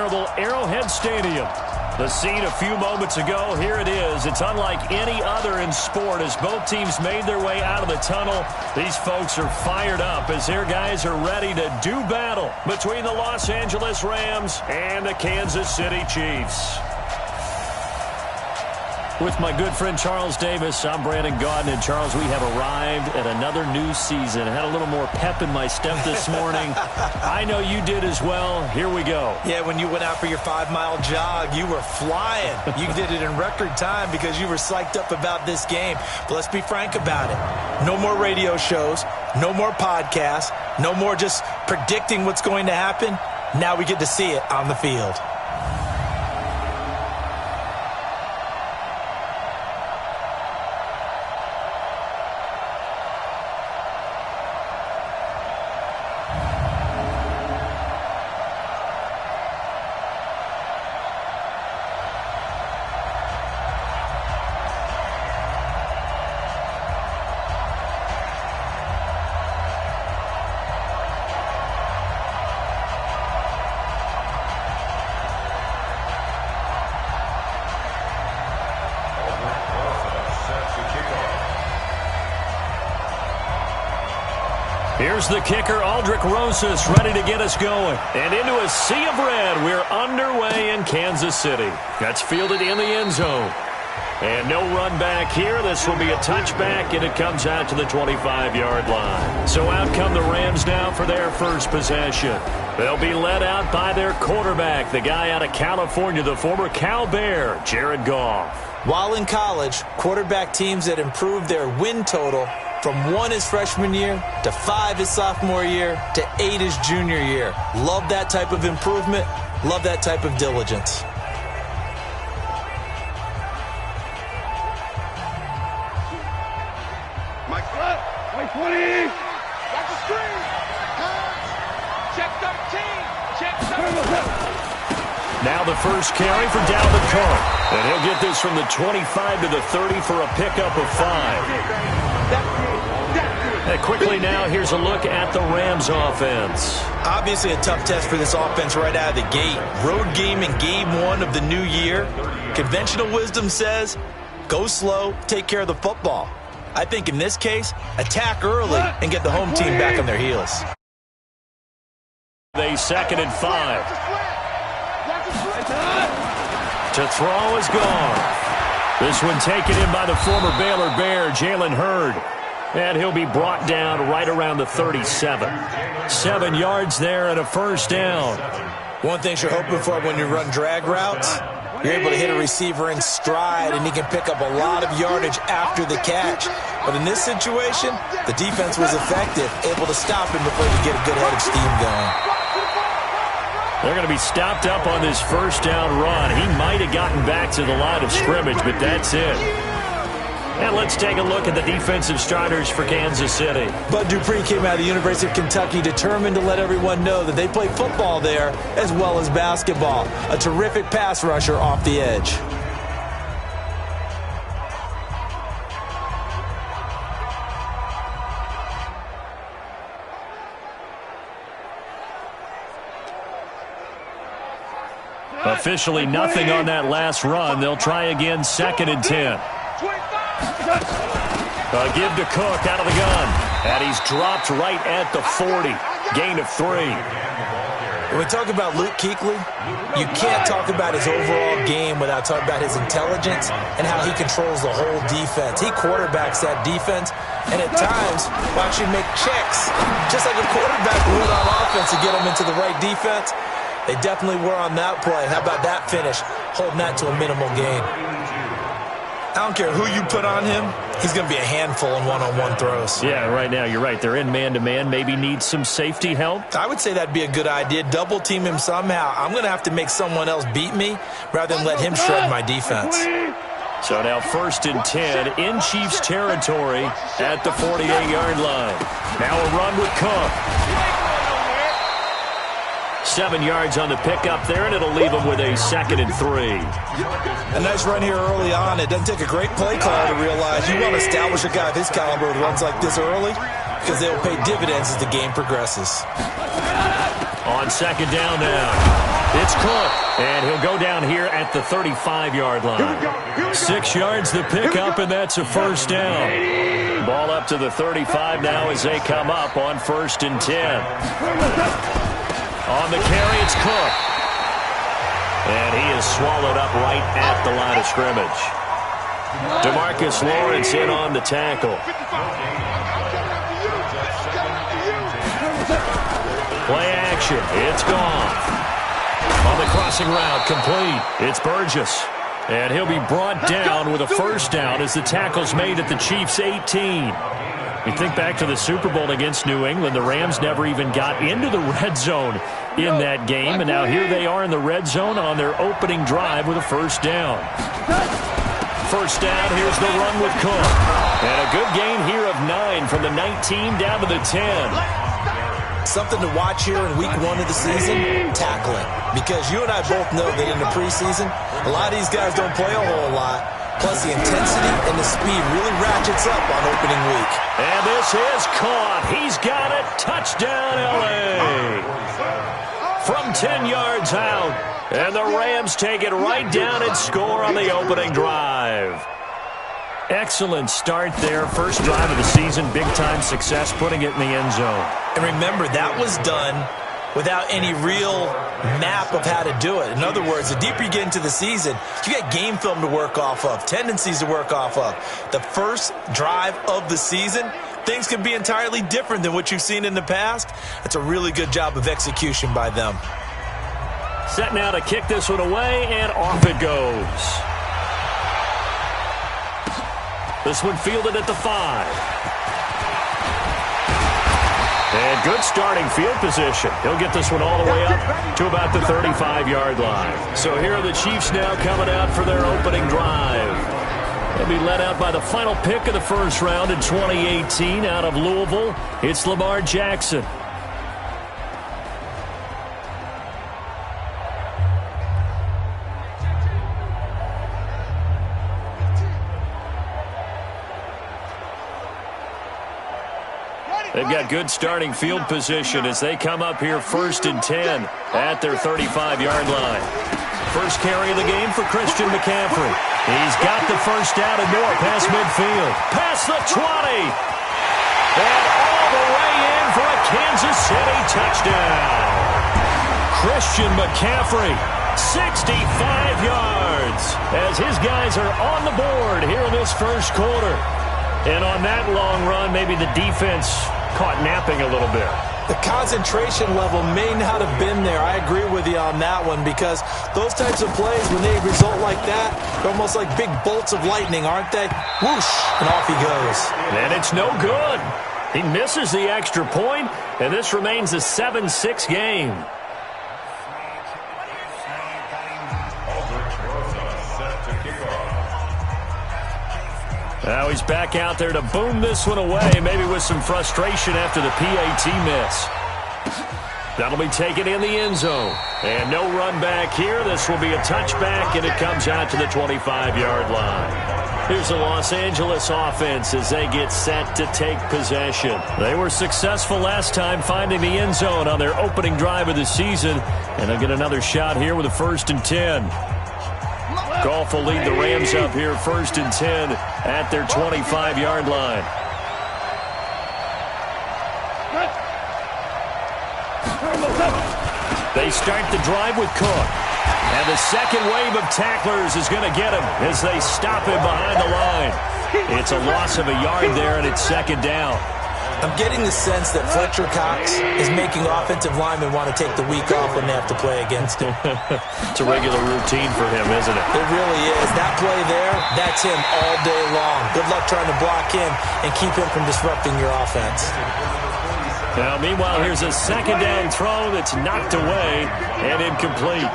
memorable Arrowhead Stadium. The scene a few moments ago, here it is. It's unlike any other in sport as both teams made their way out of the tunnel. These folks are fired up as their guys are ready to do battle between the Los Angeles Rams and the Kansas City Chiefs. With my good friend Charles Davis, I'm Brandon Gaudin. And Charles, we have arrived at another new season. I had a little more pep in my step this morning. I know you did as well. Here we go. Yeah, when you went out for your 5-mile jog, you were flying. You did it in record time because you were psyched up about this game. But let's be frank about it. No more radio shows, no more podcasts, no more just predicting what's going to happen. Now we get to see it on the field. Here's the kicker, Aldrick Rosas, ready to get us going. And into a sea of red, we're underway in Kansas City. That's fielded in the end zone. And no run back here. This will be a touchback, and it comes out to the 25-yard line. So out come the Rams now for their first possession. They'll be led out by their quarterback, the guy out of California, the former Cal Bear, Jared Goff. While in college, quarterback teams that improved their win total from 1 his freshman year to 5 his sophomore year to 8 his junior year. Love that type of improvement. Love that type of diligence. Mike, Mike 20. Got the screen. Check 13. Check 13. Now the first carry for Dalvin Cook. And he'll get this from the 25 to the 30 for a pickup of 5. And quickly now, here's a look at the Rams offense. Obviously a tough test for this offense right out of the gate. Road game in game 1 of the new year. Conventional wisdom says, go slow, take care of the football. I think in this case, attack early and get the home team back on their heels. They 2nd and 5. To throw is gone. This one taken in by the former Baylor Bear, Jalen Hurd. And he'll be brought down right around the 37. 7 yards there and a first down. One thing you're hoping for when you run drag routes, you're able to hit a receiver in stride and he can pick up a lot of yardage after the catch. But in this situation, the defense was effective, able to stop him before he get a good head of steam going. They're going to be stopped up on this first down run. He might have gotten back to the line of scrimmage, but that's it. And let's take a look at the defensive starters for Kansas City. Bud Dupree came out of the University of Kentucky determined to let everyone know that they play football there as well as basketball. A terrific pass rusher off the edge. Officially nothing on that last run. They'll try again, 2nd and 10. A give to Cook out of the gun. And he's dropped right at the 40. Gain of 3. When we talk about Luke Kuechly, you can't talk about his overall game without talking about his intelligence and how he controls the whole defense. He quarterbacks that defense, and at times will actually make checks, just like a quarterback would on offense to get them into the right defense. They definitely were on that play. How about that finish, holding that to a minimal gain? I don't care who you put on him, he's going to be a handful in one-on-one throws. Yeah, right now you're right. They're in man-to-man. Maybe need some safety help. I would say that'd be a good idea. Double team him somehow. I'm going to have to make someone else beat me rather than let him shred my defense. So now 1st and 10 in Chiefs territory at the 48-yard line. Now a run with Cook. 7 yards on the pickup there, and it'll leave him with a 2nd and 3. A nice run here early on. It doesn't take a great play call to realize you want to establish a guy of his caliber with runs like this early because they will pay dividends as the game progresses. On 2nd down now. It's Cook, and he'll go down here at the 35-yard line. 6 yards to pick up, and that's a first down. Ball up to the 35 now as they come up on 1st and 10. On the carry, it's Cook. And he is swallowed up right at the line of scrimmage. DeMarcus Lawrence in on the tackle. Play action. It's gone. On the crossing route, complete. It's Burgess. And he'll be brought down with a first down as the tackle's made at the Chiefs' 18. You think back to the Super Bowl against New England, the Rams never even got into the red zone in that game, and now here they are in the red zone on their opening drive with a first down. First down, here's the run with Cook. And a good gain here of 9 from the 19 down to the 10. Something to watch here in week 1 of the season, tackling. Because you and I both know that in the preseason, a lot of these guys don't play a whole lot. Plus, the intensity and the speed really ratchets up on opening week. And this is caught. He's got it. Touchdown, L.A. From 10 yards out. And the Rams take it right down and score on the opening drive. Excellent start there. First drive of the season. Big-time success putting it in the end zone. And remember, that was done without any real map of how to do it. In other words, the deeper you get into the season, you get game film to work off of, tendencies to work off of. The first drive of the season, things can be entirely different than what you've seen in the past. It's a really good job of execution by them. Set now to kick this one away, and off it goes. This one fielded at the 5. And good starting field position. He'll get this one all the way up to about the 35-yard line. So here are the Chiefs now coming out for their opening drive. They'll be led out by the final pick of the first round in 2018 out of Louisville. It's Lamar Jackson. They've got good starting field position as they come up here 1st and 10 at their 35-yard line. First carry of the game for Christian McCaffrey. He's got the first down and more past midfield. Past the 20. And all the way in for a Kansas City touchdown. Christian McCaffrey, 65 yards as his guys are on the board here in this first quarter. And on that long run, maybe the defense caught napping a little bit. The concentration level may not have been there. I agree with you on that one because those types of plays, when they result like that, they're almost like big bolts of lightning, aren't they? Whoosh, and off he goes. And it's no good. He misses the extra point, and this remains a 7-6 game. Now he's back out there to boom this one away, maybe with some frustration after the PAT miss. That'll be taken in the end zone. And no run back here. This will be a touchback, and it comes out to the 25-yard line. Here's the Los Angeles offense as they get set to take possession. They were successful last time finding the end zone on their opening drive of the season, and they'll get another shot here with a 1st and 10. Goff will lead the Rams up here 1st and 10 at their 25-yard line. They start the drive with Cook. And the second wave of tacklers is going to get him as they stop him behind the line. It's a loss of a yard there, and it's 2nd down. I'm getting the sense that Fletcher Cox is making offensive linemen want to take the week off when they have to play against him. It's a regular routine for him, isn't it? It really is. That play there, that's him all day long. Good luck trying to block him and keep him from disrupting your offense. Now, meanwhile, here's a 2nd down throw that's knocked away and incomplete.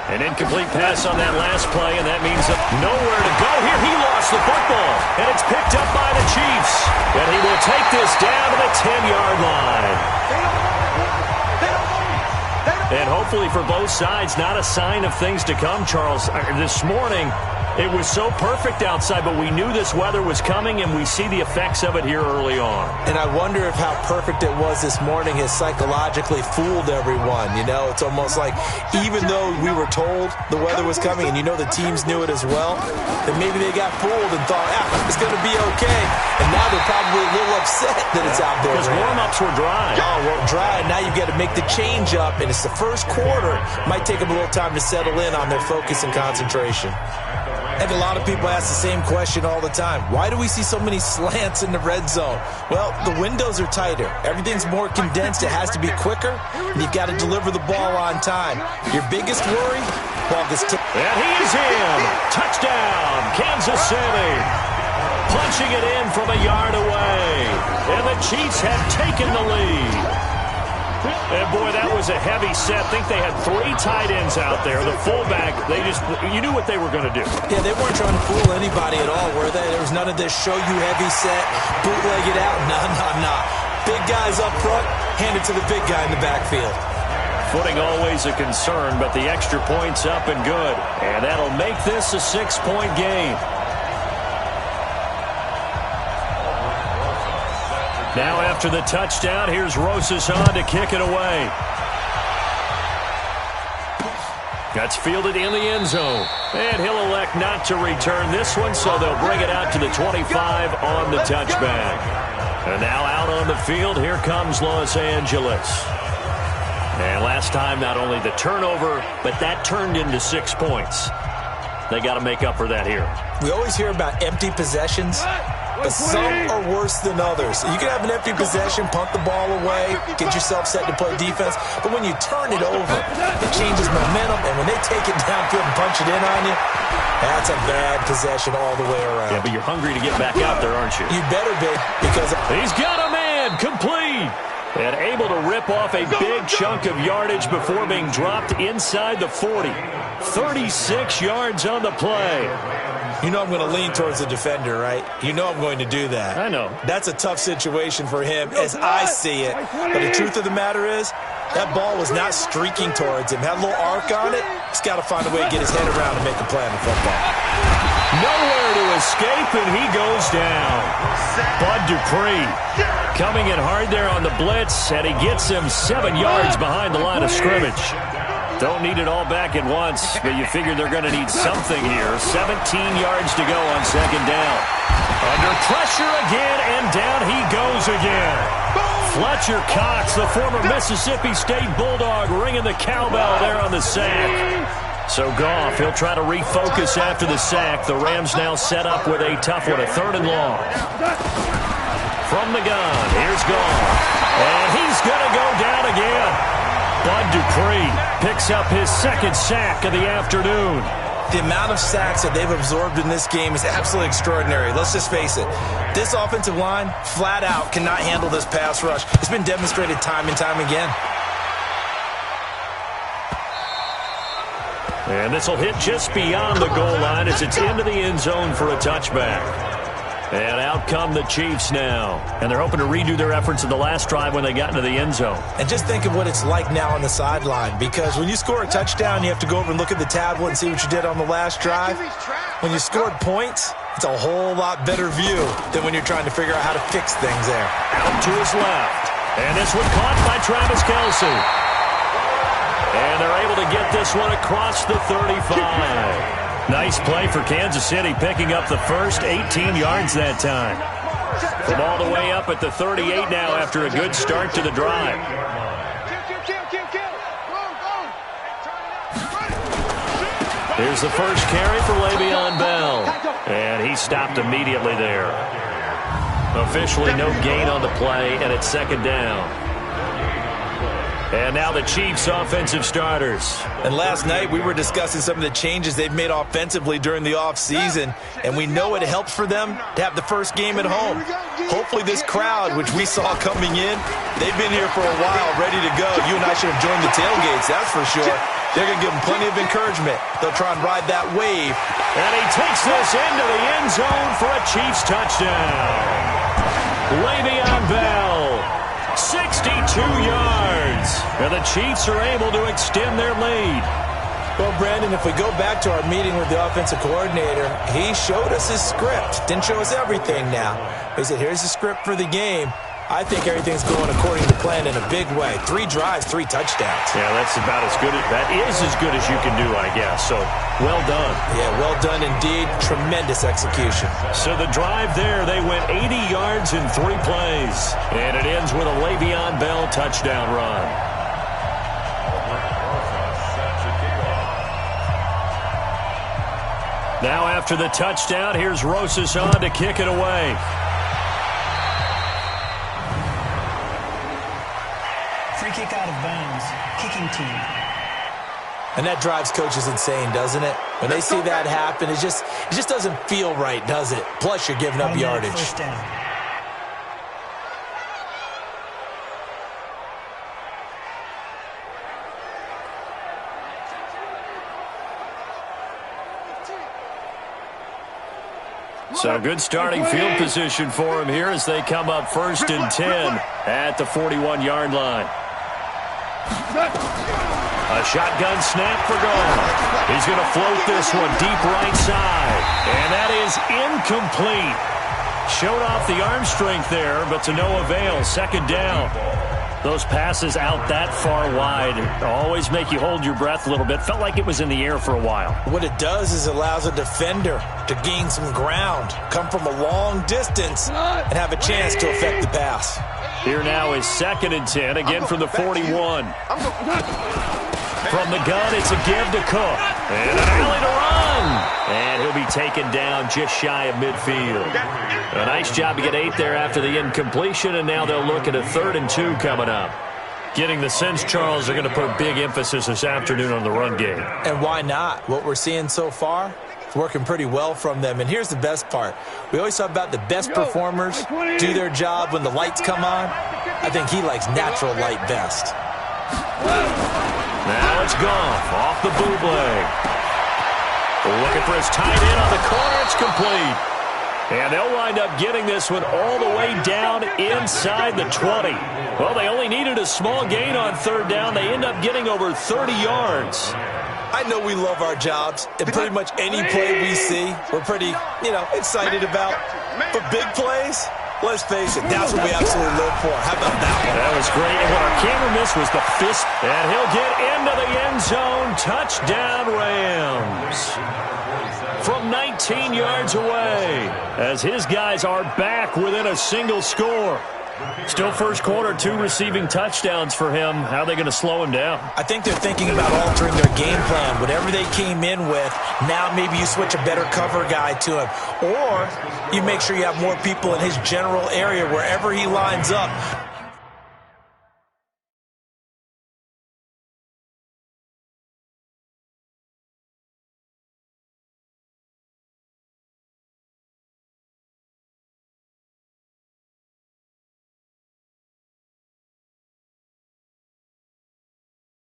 An incomplete pass on that last play, and that means nowhere to go here. He lost the football, and it's picked up by the Chiefs. And he will take this down to the 10-yard line. And And hopefully for both sides, not a sign of things to come, Charles. This morning, it was so perfect outside, but we knew this weather was coming, and we see the effects of it here early on. And I wonder if how perfect it was this morning has psychologically fooled everyone. You know, it's almost like even though we were told the weather was coming, and you know the teams knew it as well, then maybe they got fooled and thought, it's going to be okay. And now they're probably a little upset that it's out there. Because warm-ups were dry. Oh, well, dry, and now you've got to make the change up, and it's the first quarter. Might take them a little time to settle in on their focus and concentration. And a lot of people ask the same question all the time. Why do we see so many slants in the red zone? Well, the windows are tighter. Everything's more condensed. It has to be quicker, and you've got to deliver the ball on time. Your biggest worry? Ball gets tipped. And he's in. Touchdown, Kansas City. Punching it in from a yard away. And the Chiefs have taken the lead. And, boy, that was a heavy set. I think they had 3 tight ends out there. The fullback, you knew what they were going to do. Yeah, they weren't trying to fool anybody at all, were they? There was none of this show-you-heavy set, bootleg it out. No. Big guys up front, hand it to the big guy in the backfield. Footing always a concern, but the extra point's up and good. And that'll make this a 6-point game. Now after the touchdown, here's Rosas on to kick it away. That's fielded in the end zone. And he'll elect not to return this one, so they'll bring it out to the 25 on the touchback. And now out on the field, here comes Los Angeles. And last time, not only the turnover, but that turned into 6 points. They got to make up for that here. We always hear about empty possessions, but some are worse than others. You can have an empty possession, punt the ball away, get yourself set to play defense, but when you turn it over, it changes momentum, and when they take it downfield and punch it in on you, that's a bad possession all the way around. Yeah, but you're hungry to get back out there, aren't you? You better be, because he's got a man, complete. And able to rip off a big chunk of yardage before being dropped inside the 40. 36 yards on the play. You know I'm going to lean towards the defender, right? You know I'm going to do that. I know. That's a tough situation for him as I see it. But the truth of the matter is, that ball was not streaking towards him. Had a little arc on it. He's got to find a way to get his head around and make a play on the football. Nowhere to escape, and he goes down. Bud Dupree coming in hard there on the blitz, and he gets him 7 yards behind the line of scrimmage. Don't need it all back at once, but you figure they're going to need something here. 17 yards to go on second down. Under pressure again, and down he goes again. Fletcher Cox, the former Mississippi State Bulldog, ringing the cowbell there on the sack. So Goff, he'll try to refocus after the sack. The Rams now set up with a tough one, a 3rd and long. From the gun, here's Goff. And he's going to go down again. Bud Dupree picks up his 2nd sack of the afternoon. The amount of sacks that they've absorbed in this game is absolutely extraordinary. Let's just face it. This offensive line, flat out, cannot handle this pass rush. It's been demonstrated time and time again. And this will hit just beyond the goal line as it's into the end zone for a touchback. And out come the Chiefs now. And they're hoping to redo their efforts in the last drive when they got into the end zone. And just think of what it's like now on the sideline, because when you score a touchdown, you have to go over and look at the tablet and see what you did on the last drive. When you scored points, it's a whole lot better view than when you're trying to figure out how to fix things there. Out to his left. And this one caught by Travis Kelce. And they're able to get this one across the 35. Nice play for Kansas City, picking up the first 18 yards that time. From all the way up at the 38 now after a good start to the drive. Here's the first carry for Le'Veon Bell. And he stopped immediately there. Officially no gain on the play, and it's 2nd down. And now the Chiefs' offensive starters. And last night we were discussing some of the changes they've made offensively during the offseason, and we know it helps for them to have the first game at home. Hopefully this crowd, which we saw coming in, they've been here for a while, ready to go. You and I should have joined the tailgates, that's for sure. They're going to give them plenty of encouragement. They'll try and ride that wave. And he takes this into the end zone for a Chiefs touchdown. Le'Veon Bell 62 yards. And the Chiefs are able to extend their lead. Well, Brandon, if we go back to our meeting with the offensive coordinator, he showed us his script. Didn't show us everything now. He said, here's the script for the game. I think everything's going according to plan in a big way. 3 drives, 3 touchdowns. Yeah, that's about as good. That is as good as you can do, I guess. So, well done. Yeah, well done indeed. Tremendous execution. So the drive there, they went 80 yards in 3 plays. And it ends with a Le'Veon Bell touchdown run. Now after the touchdown, here's Rosas on to kick it away. Free kick out of bounds. Kicking team. And that drives coaches insane, doesn't it? When they see that happen, it just doesn't feel right, does it? Plus, you're giving up yardage. First down. So good starting field position for him here as they come up 1st and 10 at the 41-yard line. A shotgun snap for goal. He's going to float this one deep right side. And that is incomplete. Showed off the arm strength there, but to no avail. 2nd down. Those passes out that far wide always make you hold your breath a little bit. Felt like it was in the air for a while. What it does is it allows a defender to gain some ground, come from a long distance, and have a chance to affect the pass. Here now is 2nd and 10, again from the 41. From the gun, it's a give to Cook. And an alley to run. And he'll be taken down just shy of midfield. A nice job to get 8 there after the incompletion, and now they'll look at a 3rd and 2 coming up. Getting the sense, Charles, they're going to put big emphasis this afternoon on the run game. And why not? What we're seeing so far, it's working pretty well from them. And here's the best part. We always talk about the best performers do their job when the lights come on. I think he likes natural light best. Now it's Goff off the bootleg. Looking for his tight end on the corner. It's complete. And they'll wind up getting this one all the way down inside the 20. Well, they only needed a small gain on 3rd down. They end up getting over 30 yards. I know we love our jobs, and pretty much any play we see, we're pretty, excited about. But big plays, let's face it, that's what we absolutely live for. How about that one? That was great. And what our camera missed was the fist. And he'll get into the end zone. Touchdown, Rams. From 19 yards away, as his guys are back within a single score. Still first quarter, 2 receiving touchdowns for him. How are they going to slow him down? I think they're thinking about altering their game plan. Whatever they came in with, now maybe you switch a better cover guy to him. Or you make sure you have more people in his general area wherever he lines up.